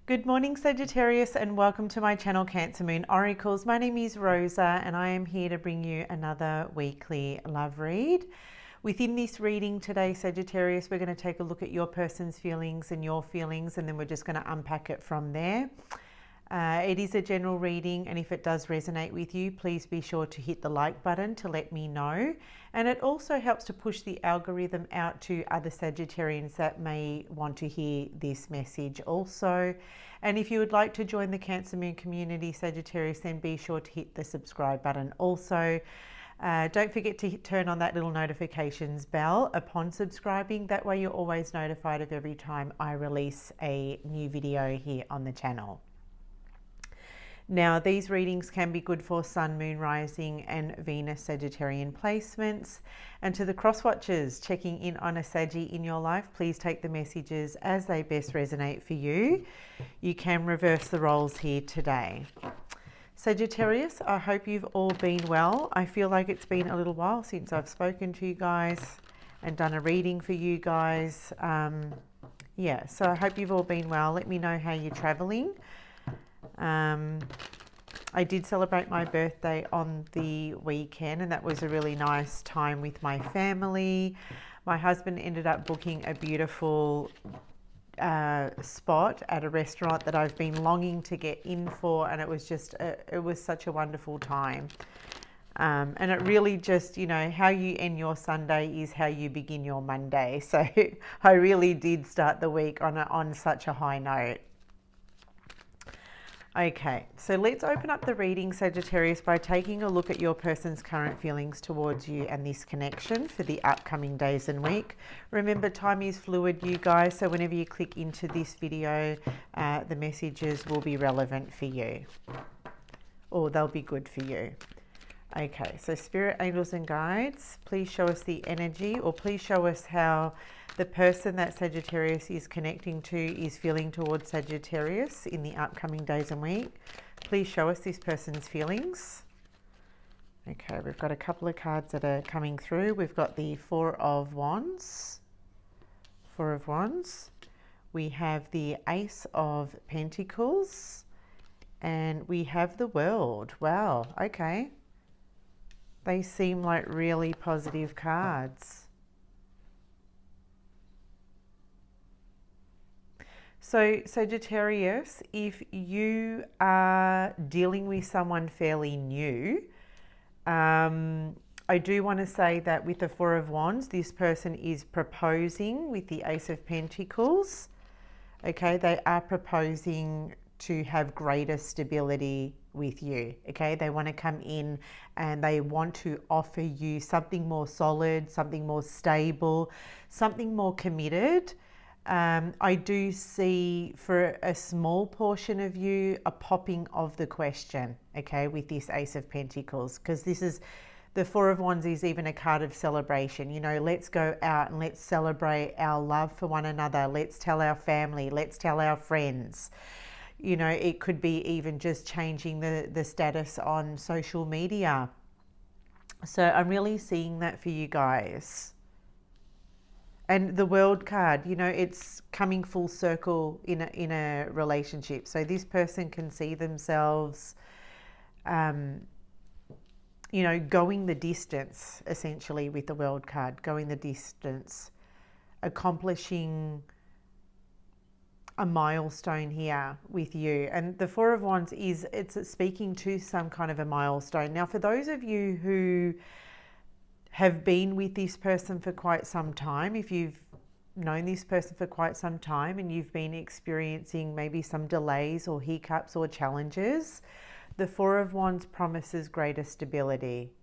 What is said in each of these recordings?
Good morning, Sagittarius, and welcome to my channel, Cancermoonoracles. My name is Rosa, and I am here to bring you another weekly love read. Within this reading today, Sagittarius, we're going to take a look at your person's feelings and your feelings, and then we're just going to unpack it from there. It is a general reading, and if it does resonate with you, please be sure to hit the like button to let me know. And it also helps to push the algorithm out to other Sagittarians that may want to hear this message also. And if you would like to join the Cancer Moon community, Sagittarius, then be sure to hit the subscribe button also. Don't forget to turn on that little notifications bell upon subscribing. That way you're always notified of every time I release a new video here on the channel. Now, these readings can be good for Sun, Moon, Rising and Venus Sagittarian placements. And to the cross-watchers checking in on a Saggy in your life, please take the messages as they best resonate for you. You can reverse the roles here today. Sagittarius, I hope you've all been well. I feel like it's been a little while since I've spoken to you guys and done a reading for you guys. So I hope you've all been well. Let me know how you're traveling. I did celebrate my birthday on the weekend, and that was a really nice time with my family. My husband ended up booking a beautiful spot at a restaurant that I've been longing to get in for, and it was just it was such a wonderful time. And it really just, you know, how you end your Sunday is how you begin your Monday. So I really did start the week on such a high note. Okay, so let's open up the reading, Sagittarius, by taking a look at your person's current feelings towards you and this connection for the upcoming days and week. Remember, time is fluid, you guys, so whenever you click into this video, the messages will be relevant for you, or they'll be good for you. Okay, so spirit, angels and guides, please show us the energy, or please show us how the person that Sagittarius is connecting to is feeling towards Sagittarius in the upcoming days and week. Please show us this person's feelings. Okay, we've got a couple of cards that are coming through. We've got the Four of Wands. We have the Ace of Pentacles. And we have the World. Wow, okay. They seem like really positive cards. So Sagittarius, if you are dealing with someone fairly new, I do want to say that with the Four of Wands, this person is proposing with the Ace of Pentacles. Okay, they are proposing to have greater stability with you. Okay, they want to come in and they want to offer you something more solid, something more stable, something more committed. I do see for a small portion of you a popping of the question, okay, with this Ace of Pentacles, because this is the Four of Wands is even a card of celebration. You know, let's go out and let's celebrate our love for one another. Let's tell our family, let's tell our friends. You know, it could be even just changing the status on social media. So I'm really seeing that for you guys. And the World card, you know, it's coming full circle in a relationship. So this person can see themselves, you know, going the distance, essentially, with the World card, going the distance, accomplishing a milestone here with you. And the Four of Wands it's speaking to some kind of a milestone. Now, for those of you who have been with this person for quite some time, if you've known this person for quite some time and you've been experiencing maybe some delays or hiccups or challenges, the Four of Wands promises greater stability.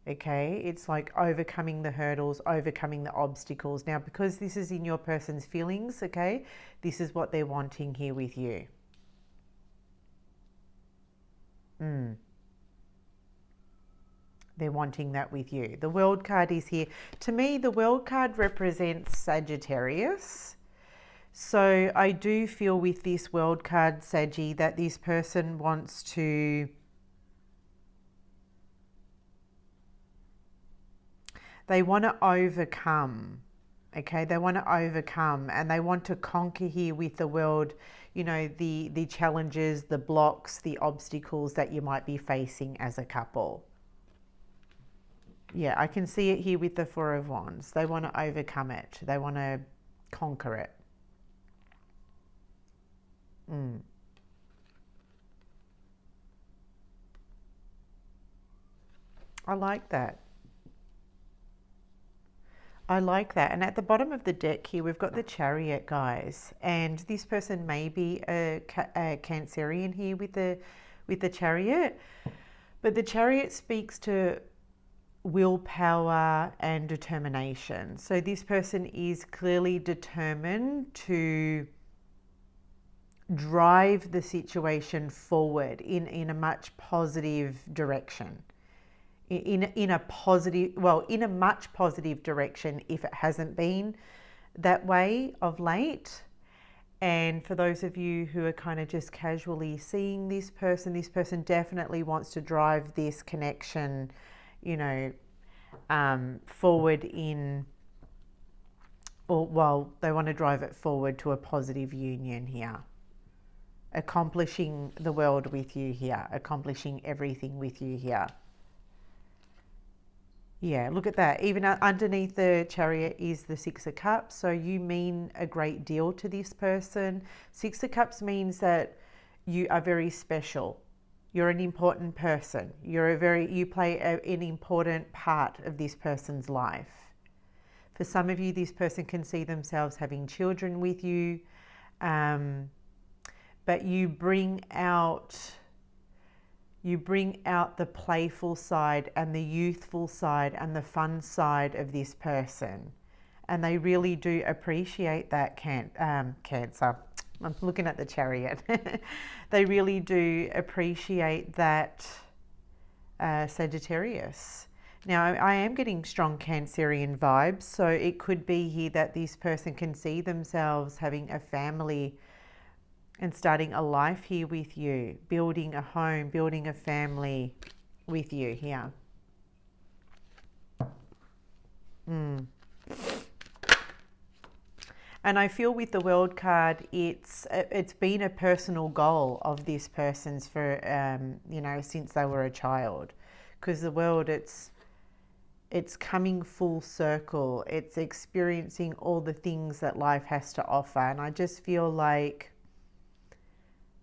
Okay, it's like overcoming the hurdles, overcoming the obstacles. Now, because this is in your person's feelings, okay, this is what they're wanting here with you. They're wanting that with you. The World card is here. To me, the World card represents Sagittarius. So I do feel with this World card, Saggy, that this person wants to they want to overcome Okay, they want to overcome and they want to conquer here with the world, you know, the challenges, the blocks, the obstacles that you might be facing as a couple. Yeah, I can see it here with the Four of Wands. They want to overcome it. They want to conquer it. I like that. I like that. And at the bottom of the deck here, we've got the Chariot, guys. And this person may be a Cancerian here with the Chariot. But the Chariot speaks to willpower and determination. So this person is clearly determined to drive the situation forward in a much positive direction. In a positive, well, in a much positive direction if it hasn't been that way of late. And for those of you who are kind of just casually seeing this person definitely wants to drive this connection, you know, forward in, or well, they want to drive it forward to a positive union here. Accomplishing the world with you here, accomplishing everything with you here. Yeah, look at that. Even underneath the Chariot is the Six of Cups. So you mean a great deal to this person. Six of Cups means that you are very special. You're an important person. You play an important part of this person's life. For some of you, this person can see themselves having children with you. But you bring out the playful side and the youthful side and the fun side of this person. And they really do appreciate that, Cancer. I'm looking at the Chariot. They really do appreciate that, Sagittarius. Now, I am getting strong Cancerian vibes. So it could be here that this person can see themselves having a family and starting a life here with you, building a home, building a family with you here. And I feel with the World card, it's been a personal goal of this person's for, you know, since they were a child. Because the World, it's coming full circle. It's experiencing all the things that life has to offer. And I just feel like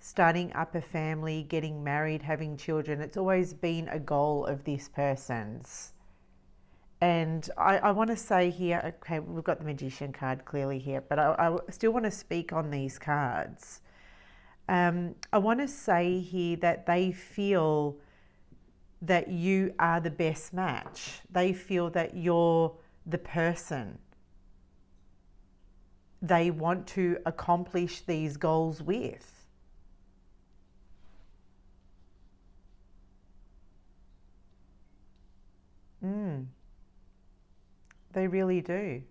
starting up a family, getting married, having children, it's always been a goal of this person's. And I want to say here, okay, we've got the Magician card clearly here, but I still want to speak on these cards. I want to say here that they feel that you are the best match. They feel that you're the person they want to accomplish these goals with. They really do.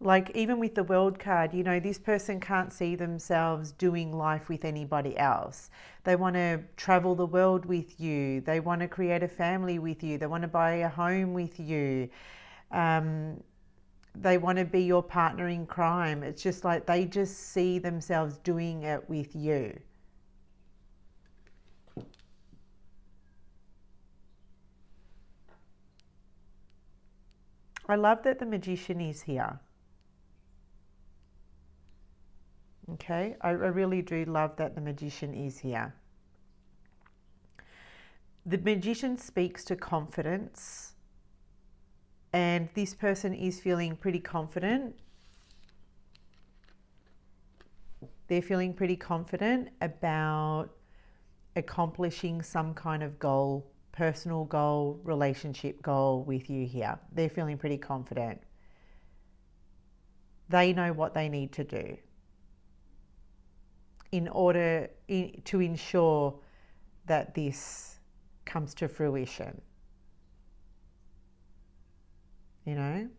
Like even with the World card, you know, this person can't see themselves doing life with anybody else. They want to travel the world with you. They want to create a family with you. They want to buy a home with you. They want to be your partner in crime. It's just like they just see themselves doing it with you. I love that the Magician is here. Okay, I really do love that the Magician is here. The Magician speaks to confidence, and this person is feeling pretty confident. They're feeling pretty confident about accomplishing some kind of goal, personal goal, relationship goal with you here. They're feeling pretty confident. They know what they need to do in order to ensure that this comes to fruition. You know?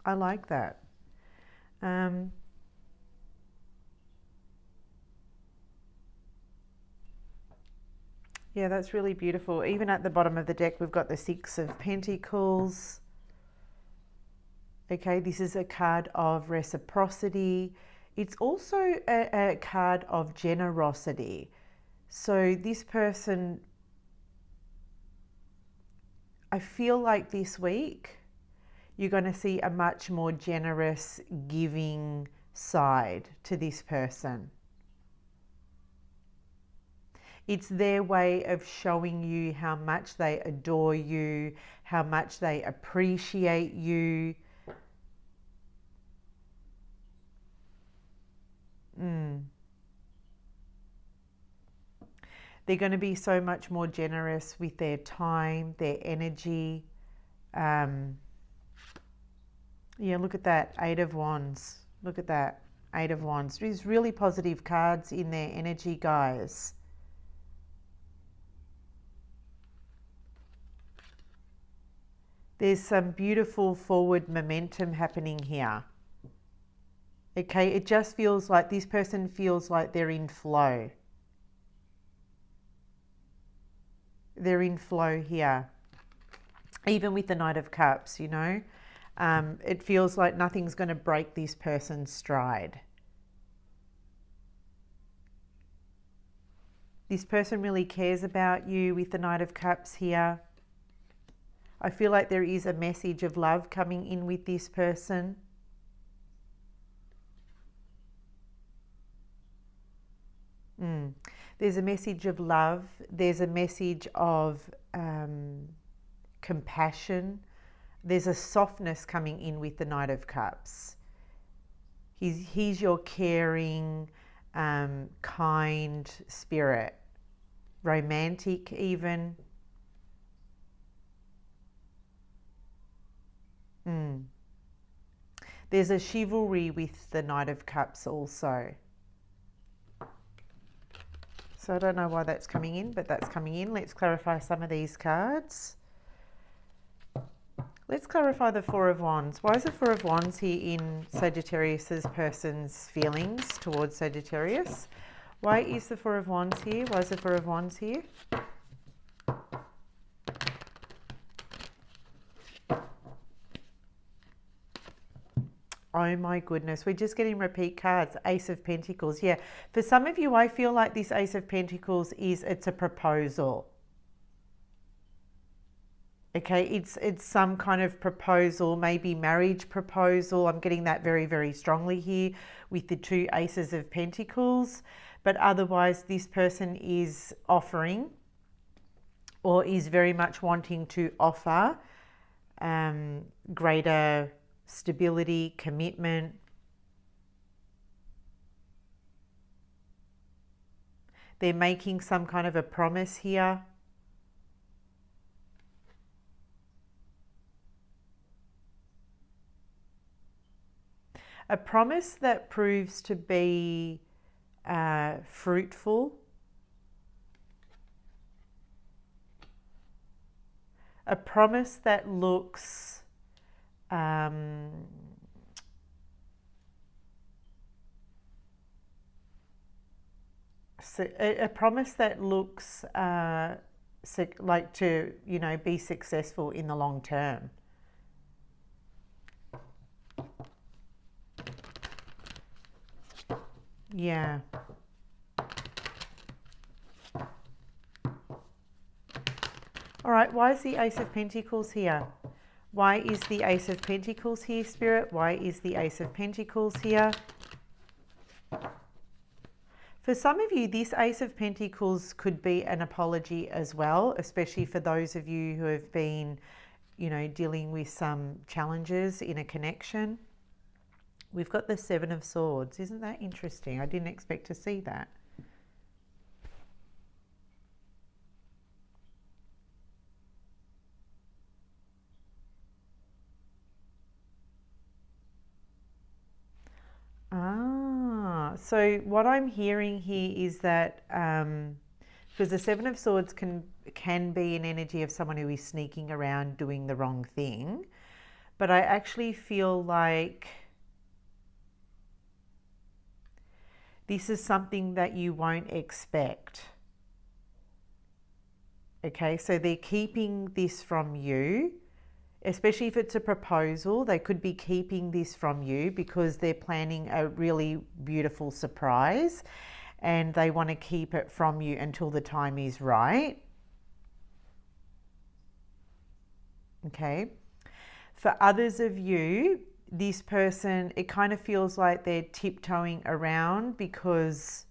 I like that. Yeah, that's really beautiful. Even at the bottom of the deck, we've got the Six of Pentacles. Okay, this is a card of reciprocity. It's also a card of generosity. So this person, I feel like this week, you're going to see a much more generous, giving side to this person. It's their way of showing you how much they adore you, how much they appreciate you. They're going to be so much more generous with their time, their energy. Yeah, look at that, Eight of Wands. Look at that, Eight of Wands. There's really positive cards in their energy, guys. There's some beautiful forward momentum happening here. Okay, it just feels like this person feels like they're in flow. They're in flow here. Even with the Knight of Cups, you know. It feels like nothing's going to break this person's stride. This person really cares about you with the Knight of Cups here. I feel like there is a message of love coming in with this person. There's a message of love. There's a message of compassion. There's a softness coming in with the Knight of Cups. He's your caring, kind spirit, romantic even. There's a chivalry with the Knight of Cups also. So I don't know why that's coming in, but that's coming in. Let's clarify some of these cards. Let's clarify the Four of Wands. Why is the Four of Wands here in Sagittarius's person's feelings towards Sagittarius? Why is the Four of Wands here? Why is the Four of Wands here? Oh my goodness, we're just getting repeat cards. Ace of Pentacles. Yeah, for some of you, I feel like this Ace of Pentacles it's a proposal. Okay, it's some kind of proposal, maybe marriage proposal. I'm getting that very, very strongly here with the two Aces of Pentacles. But otherwise, this person is offering or is very much wanting to offer greater stability, commitment. They're making some kind of a promise here. A promise that proves to be fruitful. A promise that looks a promise that looks like to, you know, be successful in the long term. Yeah. All right, why is the Ace of Pentacles here? Why is the Ace of Pentacles here, Spirit? Why is the Ace of Pentacles here? For some of you, this Ace of Pentacles could be an apology as well, especially for those of you who have been, you know, dealing with some challenges in a connection. We've got the Seven of Swords. Isn't that interesting? I didn't expect to see that. So what I'm hearing here is that because the Seven of Swords can be an energy of someone who is sneaking around doing the wrong thing, but I actually feel like this is something that you won't expect. Okay, so they're keeping this from you, especially if it's a proposal. They could be keeping this from you because they're planning a really beautiful surprise and they want to keep it from you until the time is right. Okay. For others of you, this person, it kind of feels like they're tiptoeing around because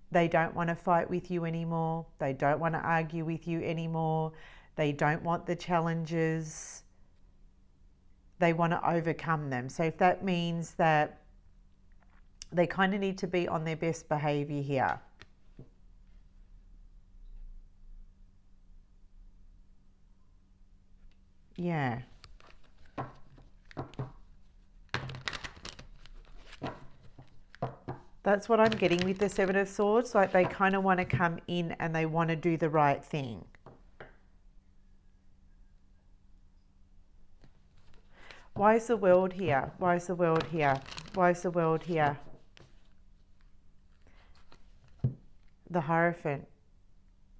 they don't want to fight with you anymore. They don't want to argue with you anymore. They don't want the challenges. They want to overcome them. So if that means that they kind of need to be on their best behavior here. Yeah. That's what I'm getting with the Seven of Swords. Like they kind of want to come in and they want to do the right thing. Why is the World here? Why is the World here? Why is the World here? The Hierophant.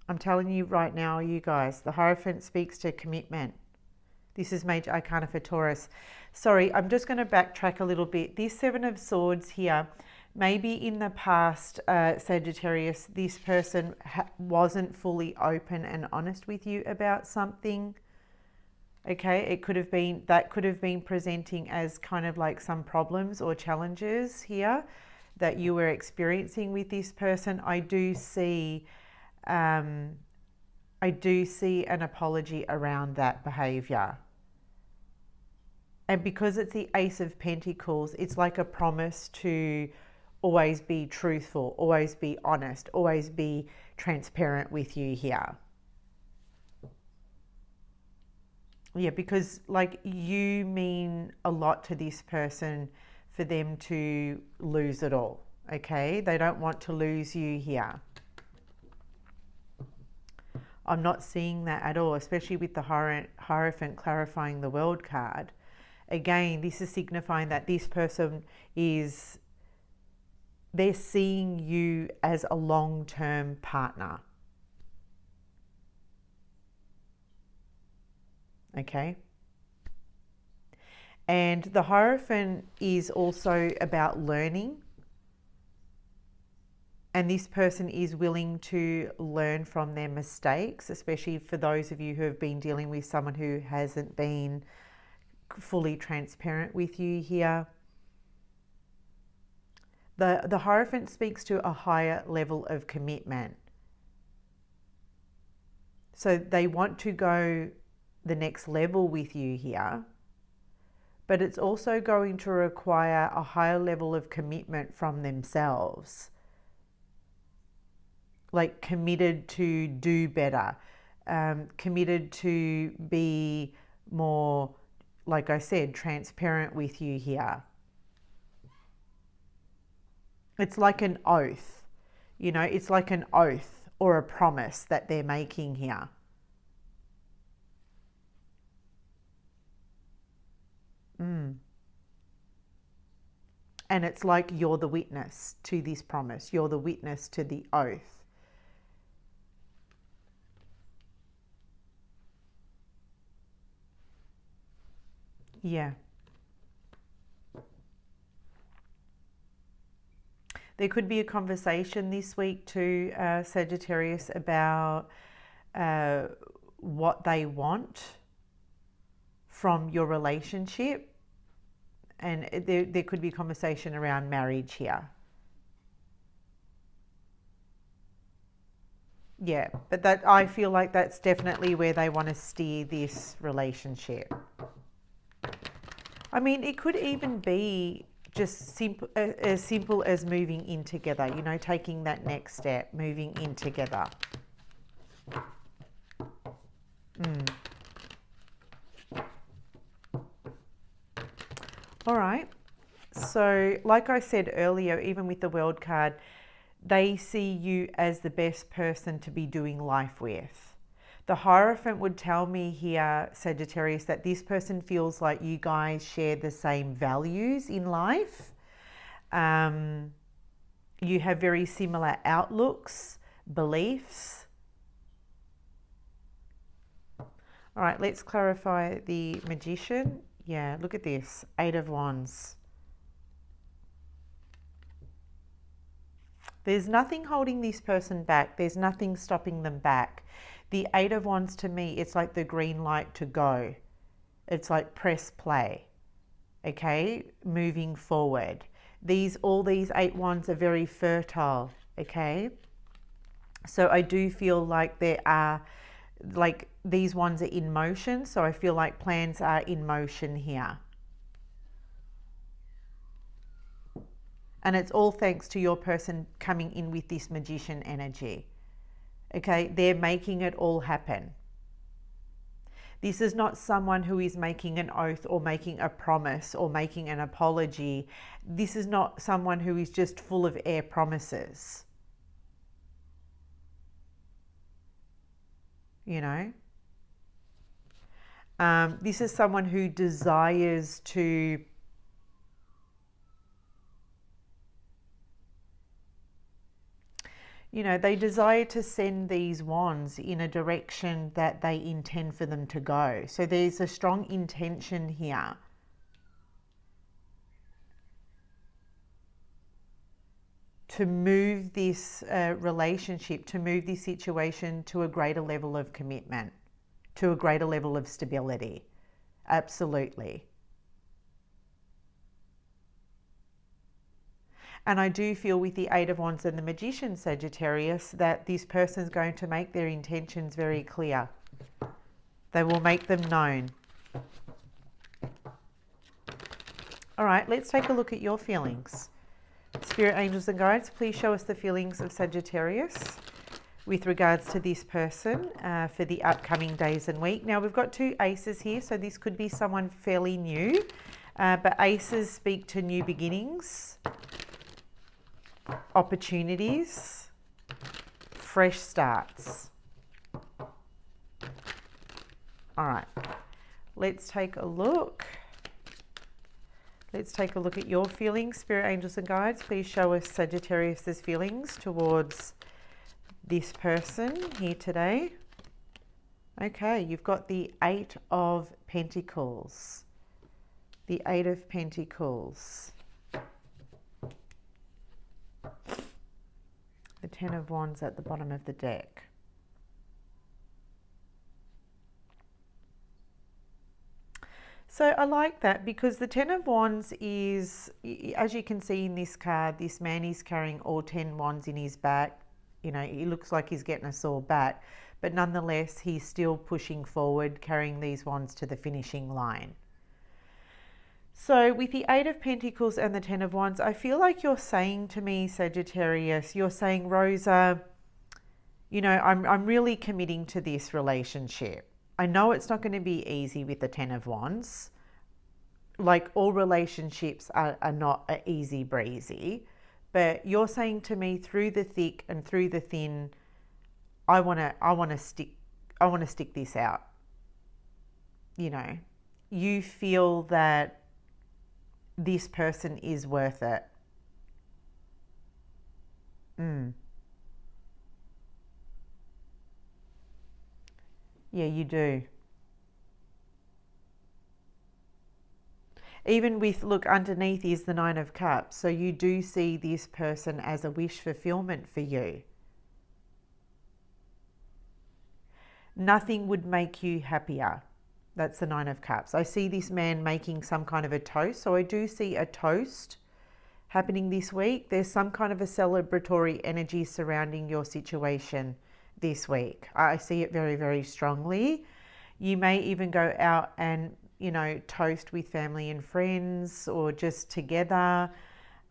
I'm telling you right now, you guys, the Hierophant speaks to commitment. This is Major Arcana for Taurus. Sorry, I'm just going to backtrack a little bit. This Seven of Swords here, maybe in the past, Sagittarius, this person wasn't fully open and honest with you about something. Okay, it could have been, that could have been presenting as kind of like some problems or challenges here that you were experiencing with this person. I do see an apology around that behavior. And because it's the Ace of Pentacles, it's like a promise to always be truthful, always be honest, always be transparent with you here. Yeah, because like you mean a lot to this person for them to lose it all, okay? They don't want to lose you here. I'm not seeing that at all, especially with the Hierophant clarifying the World card. Again, this is signifying that this person is, they're seeing you as a long-term partner. Okay? And the Hierophant is also about learning. And this person is willing to learn from their mistakes, especially for those of you who have been dealing with someone who hasn't been fully transparent with you here. The Hierophant speaks to a higher level of commitment. So they want to go the next level with you here, but it's also going to require a higher level of commitment from themselves. Like committed to do better, committed to be more, like I said, transparent with you here. It's like an oath, you know, it's like an oath or a promise that they're making here. And it's like you're the witness to this promise. You're the witness to the oath. Yeah. There could be a conversation this week too, Sagittarius, about what they want from your relationship. And there could be a conversation around marriage here. Yeah, but that, I feel like that's definitely where they want to steer this relationship. I mean, it could even be just as simple as moving in together, you know, taking that next step, moving in together. All right. So like I said earlier, even with the World card, they see you as the best person to be doing life with. The Hierophant would tell me here, Sagittarius, that this person feels like you guys share the same values in life. You have very similar outlooks, beliefs. All right, let's clarify the Magician. Yeah, look at this. 8 of Wands. There's nothing holding this person back. There's nothing stopping them back. The 8 of Wands, to me, it's like the green light to go. It's like press play. Okay, moving forward. All these 8 wands are very fertile. Okay, so I do feel like there are, like, these ones are in motion. So I feel like plans are in motion here. And it's all thanks to your person coming in with this Magician energy. Okay, they're making it all happen. This is not someone who is making an oath or making a promise or making an apology. This is not someone who is just full of air promises. You know? This is someone who desires to they desire to send these wands in a direction that they intend for them to go. So there's a strong intention here. To move this relationship, to move this situation to a greater level of commitment, to a greater level of stability. Absolutely. And I do feel with the 8 of Wands and the Magician, Sagittarius, that this person's going to make their intentions very clear. They will make them known. All right, let's take a look at your feelings. Spirit, angels and guides, please show us the feelings of Sagittarius with regards to this person for the upcoming days and week. Now, we've got 2 aces here, so this could be someone fairly new. But aces speak to new beginnings, opportunities, fresh starts. All right, let's take a look. Let's take a look at your feelings. Spirit, angels and guides, please show us Sagittarius's feelings towards this person here today. Okay, you've got the 8 of Pentacles. The 8 of Pentacles. The 10 of Wands at the bottom of the deck. So I like that because the 10 of Wands is, as you can see in this card, this man is carrying all 10 wands in his back. He looks like he's getting a sore back, but nonetheless, he's still pushing forward, carrying these wands to the finishing line. So with the 8 of Pentacles and the 10 of Wands, I feel like you're saying to me, Sagittarius, you're saying, Rosa, I'm really committing to this relationship. I know it's not going to be easy with the 10 of Wands. Like, all relationships are not easy breezy. But you're saying to me, through the thick and through the thin, I want to stick this out. You feel that this person is worth it. Yeah, you do. Even with, look, underneath is the 9 of Cups. So you do see this person as a wish fulfillment for you. Nothing would make you happier. That's the 9 of Cups. I see this man making some kind of a toast. So I do see a toast happening this week. There's some kind of a celebratory energy surrounding your situation this week. I see it very, very strongly. You may even go out and, toast with family and friends or just together.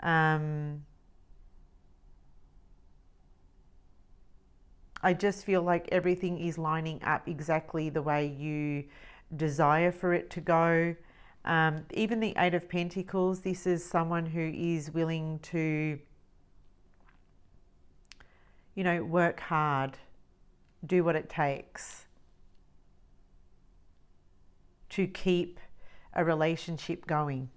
I just feel like everything is lining up exactly the way you desire for it to go. Even the 8 of Pentacles, this is someone who is willing to, work hard, do what it takes to keep a relationship going.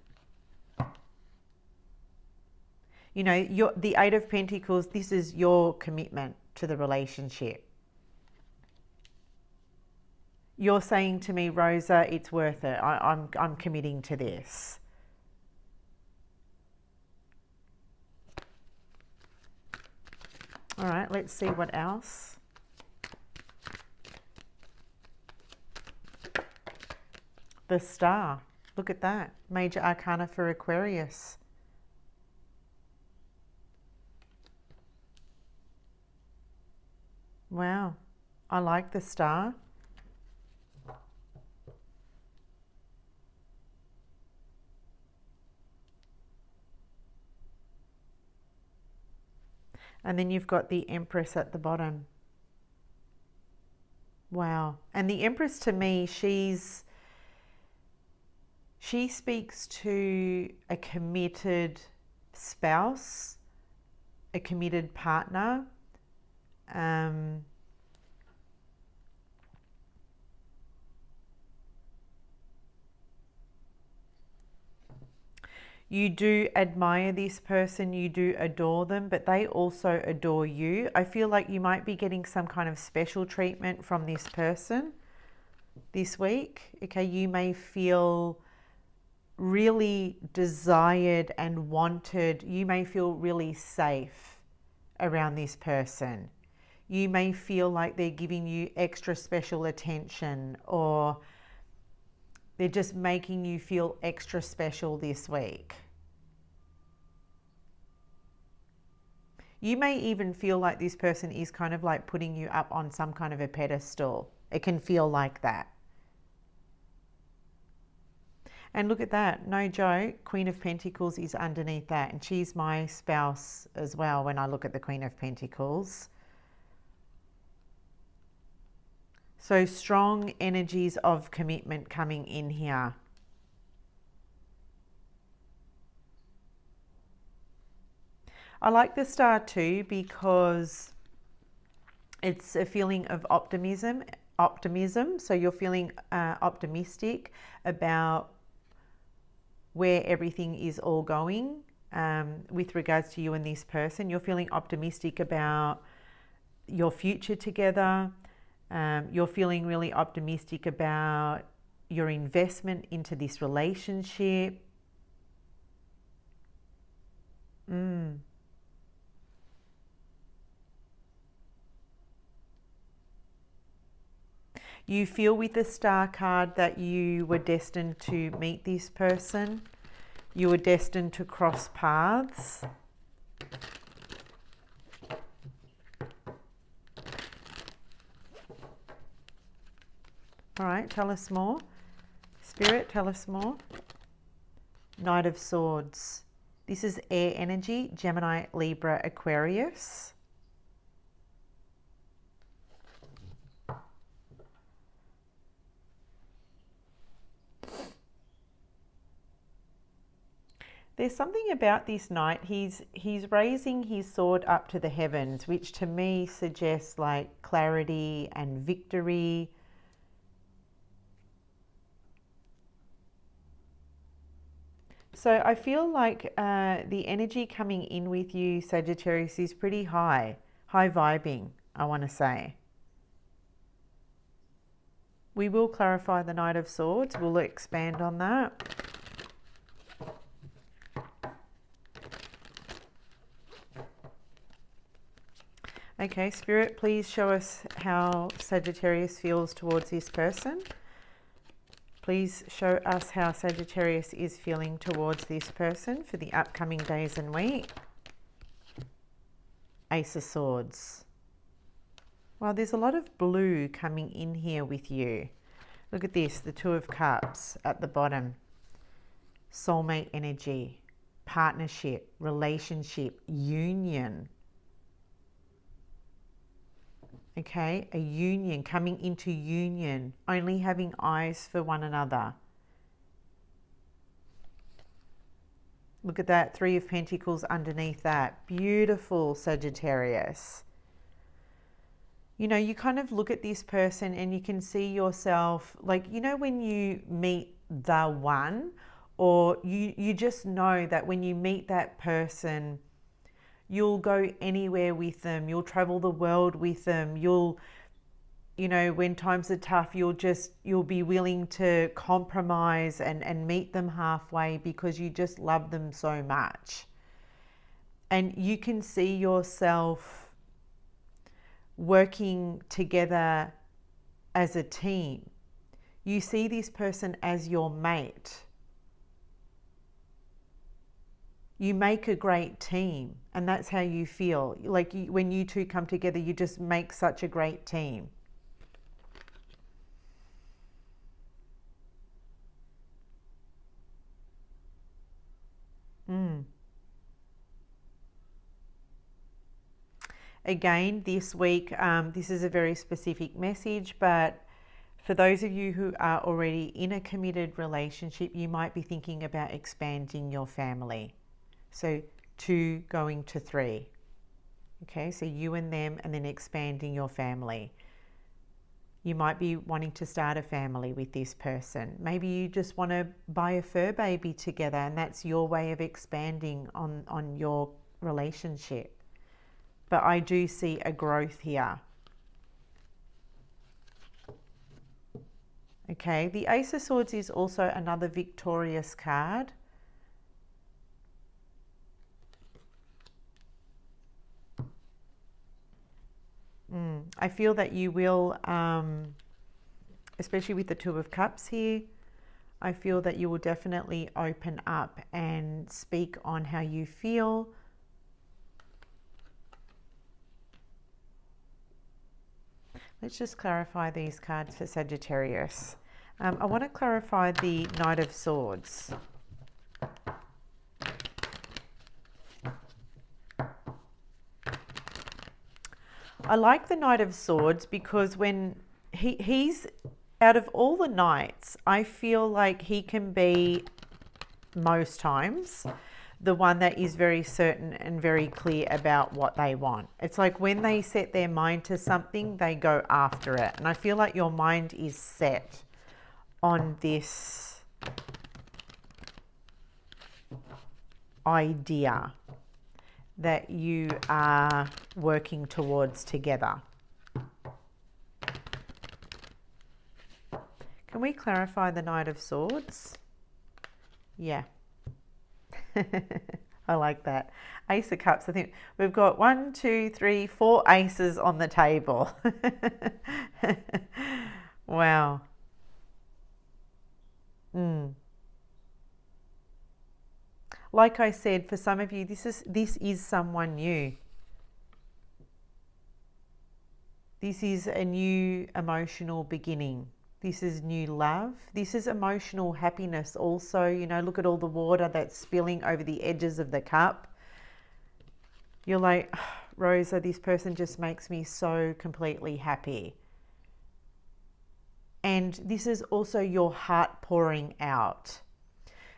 The 8 of Pentacles, this is your commitment to the relationship. You're saying to me, Rosa, it's worth it. I'm committing to this. All right, let's see what else. The Star. Look at that. Major Arcana for Aquarius. Wow. I like the Star. And then you've got the Empress at the bottom. Wow. And the Empress, to me, she speaks to a committed spouse, a committed partner. You do admire this person, you do adore them, but they also adore you. I feel like you might be getting some kind of special treatment from this person this week. Okay, you may feel really desired and wanted. You may feel really safe around this person. You may feel like they're giving you extra special attention, or they're just making you feel extra special this week. You may even feel like this person is kind of like putting you up on some kind of a pedestal. It can feel like that. And look at that, no joke, Queen of Pentacles is underneath that, and she's my spouse as well when I look at the Queen of Pentacles. So strong energies of commitment coming in here. I like the Star too because it's a feeling of optimism. So you're feeling optimistic about where everything is all going with regards to you and this person. You're feeling optimistic about your future together. You're feeling really optimistic about your investment into this relationship. You feel with the Star card that you were destined to meet this person. You were destined to cross paths. All right, tell us more. Spirit, tell us more. Knight of Swords. This is air energy, Gemini, Libra, Aquarius. There's something about this knight. He's raising his sword up to the heavens, which to me suggests like clarity and victory. So I feel like the energy coming in with you, Sagittarius, is pretty high vibing, I want to say. We will clarify the Knight of Swords. We'll expand on that. Okay, Spirit, please show us how Sagittarius feels towards this person. Please show us how Sagittarius is feeling towards this person for the upcoming days and week. Ace of Swords. Well, there's a lot of blue coming in here with you. Look at this, the Two of Cups at the bottom. Soulmate energy, partnership, relationship, union. Okay, a union, coming into union, only having eyes for one another. Look at that, Three of Pentacles underneath that. Beautiful, Sagittarius. You know, you kind of look at this person and you can see yourself, like, you know, when you meet the one, or you just know that when you meet that person, you'll go anywhere with them, you'll travel the world with them, you'll you know, when times are tough, you'll be willing to compromise and meet them halfway because you just love them so much. And you can see yourself working together as a team. You see this person as your mate. You make a great team, and that's how you feel. Like when you two come together, you just make such a great team. Again, this week, this is a very specific message, but for those of you who are already in a committed relationship, you might be thinking about expanding your family. So 2 going to 3. Okay, so you and them, and then expanding your family. You might be wanting to start a family with this person. Maybe you just want to buy a fur baby together, and that's your way of expanding on your relationship. But I do see a growth here. Okay, the Ace of Swords is also another victorious card. I feel that you will, especially with the Two of Cups here, I feel that you will definitely open up and speak on how you feel. Let's just clarify these cards for Sagittarius. I want to clarify the Knight of Swords. I like the Knight of Swords because when he's out of all the knights, I feel like he can be most times the one that is very certain and very clear about what they want. It's like when they set their mind to something, they go after it. And I feel like your mind is set on this idea that you are working towards together. Can we clarify the Knight of Swords? Yeah. I like that. Ace of Cups. I think we've got 1, 2, 3, 4 aces on the table. Wow. Like I said, for some of you, this is someone new. This is a new emotional beginning. This is new love. This is emotional happiness also. You know, look at all the water that's spilling over the edges of the cup. You're like, oh, Rosa, this person just makes me so completely happy. And this is also your heart pouring out.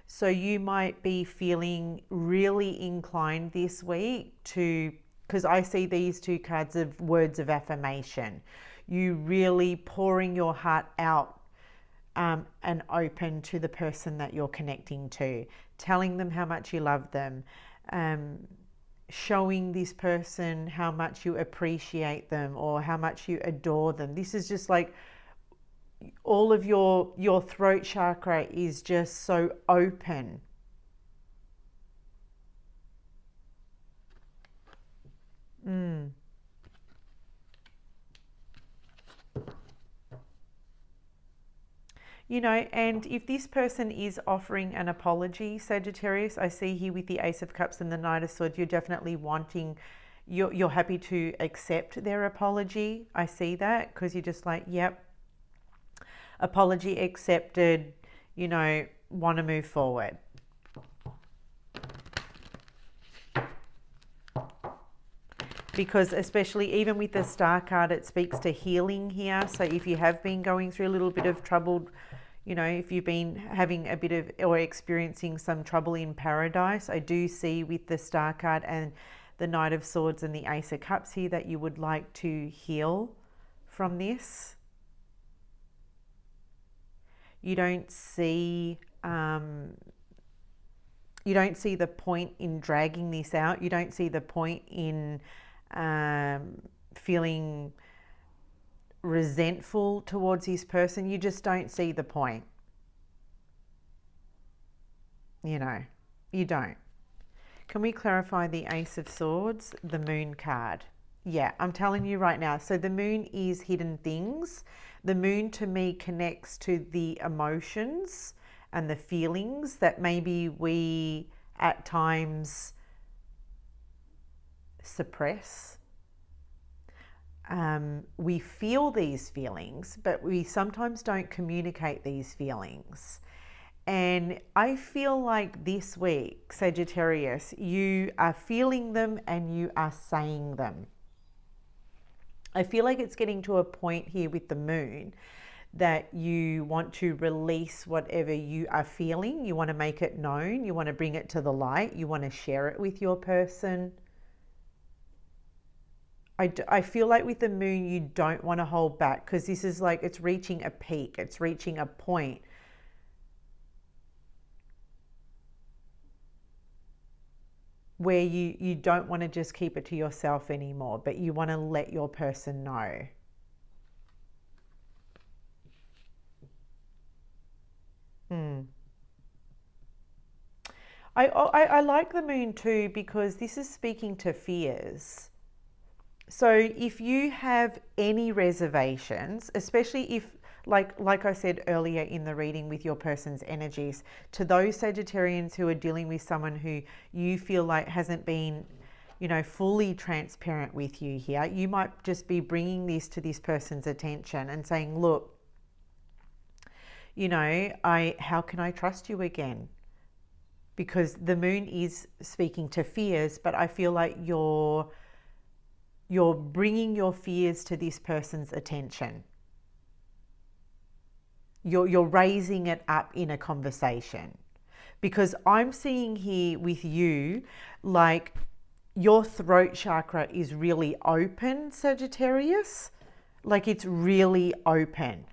So you might be feeling really inclined this week to, because I see these 2 cards of words of affirmation. You really pouring your heart out and open to the person that you're connecting to, telling them how much you love them, showing this person how much you appreciate them or how much you adore them. This is just like all of your throat chakra is just so open. You know, and if this person is offering an apology, Sagittarius, I see here with the Ace of Cups and the Knight of Swords, you're definitely wanting, you're happy to accept their apology. I see that because you're just like, yep, apology accepted, you know, want to move forward. Because especially even with the Star card, it speaks to healing here. So if you have been going through a little bit of trouble, you know, if you've been having a bit of or experiencing some trouble in paradise, I do see with the Star card and the Knight of Swords and the Ace of Cups here that you would like to heal from this. You don't see the point in dragging this out. You don't see the point in feeling resentful towards this person. You just don't see the point. You know, you don't. Can we clarify the Ace of Swords, the Moon card? Yeah, I'm telling you right now. So the moon is hidden things. The moon to me connects to the emotions and the feelings that maybe we at times suppress. We feel these feelings, but we sometimes don't communicate these feelings. And I feel like this week, Sagittarius, you are feeling them and you are saying them. I feel like it's getting to a point here with the moon that you want to release whatever you are feeling. You want to make it known. You want to bring it to the light. You want to share it with your person. I feel like with the moon, you don't want to hold back, because this is like it's reaching a peak. It's reaching a point where you don't want to just keep it to yourself anymore, but you want to let your person know. I like the moon too, because this is speaking to fears. So if you have any reservations, especially if, like I said earlier in the reading with your person's energies, to those Sagittarians who are dealing with someone who you feel like hasn't been, you know, fully transparent with you here, you might just be bringing this to this person's attention and saying, look, you know, how can I trust you again? Because the moon is speaking to fears, but I feel like you're bringing your fears to this person's attention. You're raising it up in a conversation, because I'm seeing here with you, like your throat chakra is really open, Sagittarius. Like it's really open,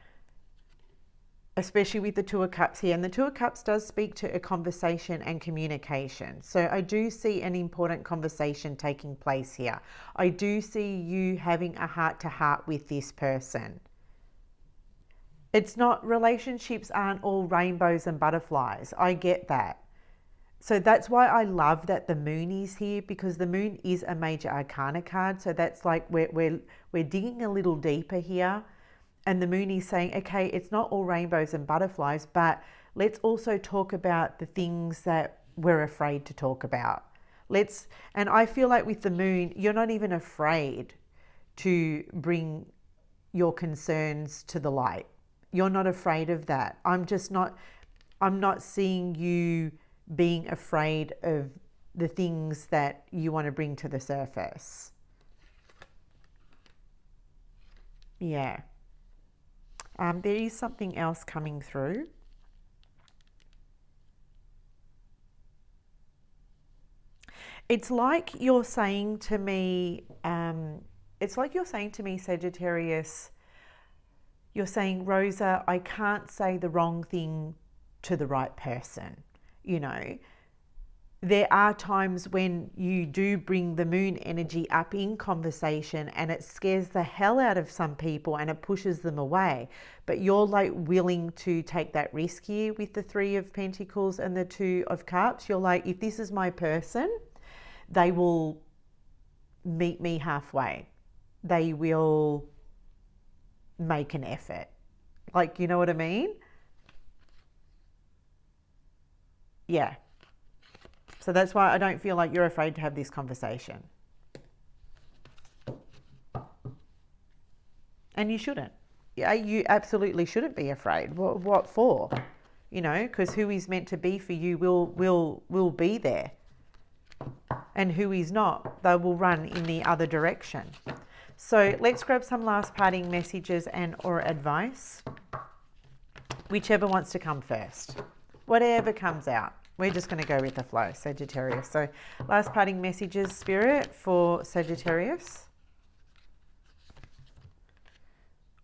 especially with the Two of Cups here. And the Two of Cups does speak to a conversation and communication. So I do see an important conversation taking place here. I do see you having a heart-to-heart with this person. It's not, relationships aren't all rainbows and butterflies. I get that. So that's why I love that the moon is here, because the moon is a major arcana card. So that's like we're digging a little deeper here. And the moon is saying, okay, it's not all rainbows and butterflies, but let's also talk about the things that we're afraid to talk about. And I feel like with the moon, you're not even afraid to bring your concerns to the light. You're not afraid of that. I'm not seeing you being afraid of the things that you want to bring to the surface. Yeah. There is something else coming through. It's like you're saying to me, Sagittarius, you're saying, Rosa, I can't say the wrong thing to the right person. You know, there are times when you do bring the moon energy up in conversation and it scares the hell out of some people and it pushes them away. But you're like willing to take that risk here with the Three of Pentacles and the Two of Cups. You're like, if this is my person, they will meet me halfway. They will make an effort. Like, you know what I mean? Yeah. So that's why I don't feel like you're afraid to have this conversation. And you shouldn't. Yeah, you absolutely shouldn't be afraid. What for? You know, because who is meant to be for you will be there. And who is not, they will run in the other direction. So let's grab some last parting messages and or advice. Whichever wants to come first. Whatever comes out. We're just going to go with the flow, Sagittarius. So last parting messages, Spirit, for Sagittarius.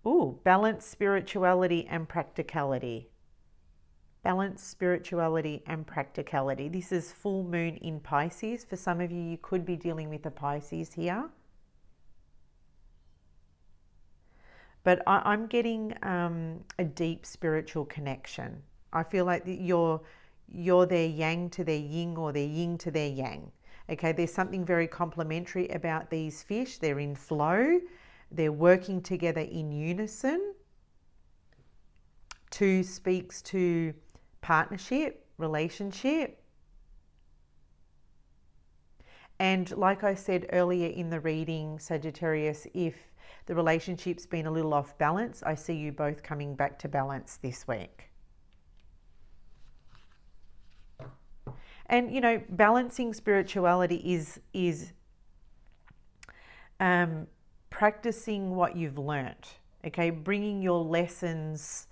Ooh, balance, spirituality and practicality. Balance, spirituality and practicality. This is full moon in Pisces. For some of you, you could be dealing with a Pisces here. But I'm getting a deep spiritual connection. I feel like you're their yang to their yin, or their yin to their yang. Okay, there's something very complementary about these fish. They're in flow. They're working together in unison. 2 speaks to partnership, relationship. And like I said earlier in the reading, Sagittarius, if the relationship's been a little off balance, I see you both coming back to balance this week. And, you know, balancing spirituality is practicing what you've learnt, okay? Bringing your lessons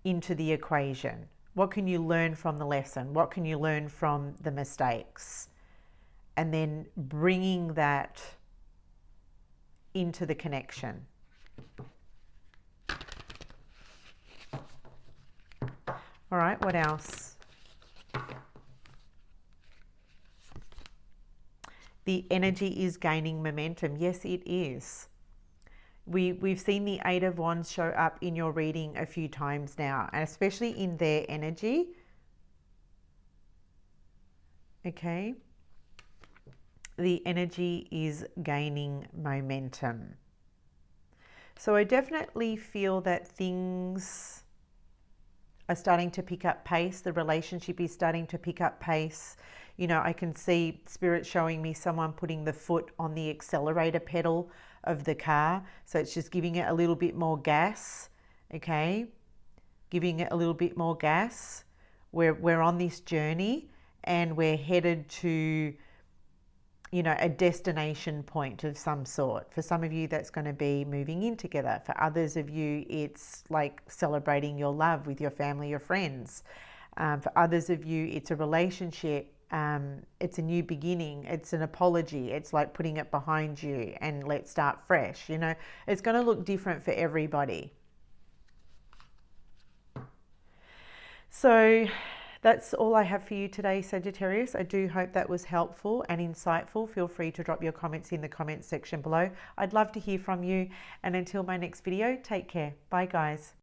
into the equation. What can you learn from the lesson? What can you learn from the mistakes? And then bringing that into the connection. All right, what else? The energy is gaining momentum. Yes, it is. We've seen the 8 of Wands show up in your reading a few times now, and especially in their energy. Okay. The energy is gaining momentum. So I definitely feel that things are starting to pick up pace. The relationship is starting to pick up pace. You know, I can see Spirit showing me someone putting the foot on the accelerator pedal of the car. So it's just giving it a little bit more gas, okay? Giving it a little bit more gas. We're on this journey and we're headed to, you know, a destination point of some sort. For some of you, that's going to be moving in together. For others of you, it's like celebrating your love with your family or friends. For others of you, it's a relationship. It's a new beginning. It's an apology. It's like putting it behind you and let's start fresh. You know, it's going to look different for everybody. So that's all I have for you today, Sagittarius. I do hope that was helpful and insightful. Feel free to drop your comments in the comments section below. I'd love to hear from you. And until my next video, take care. Bye, guys.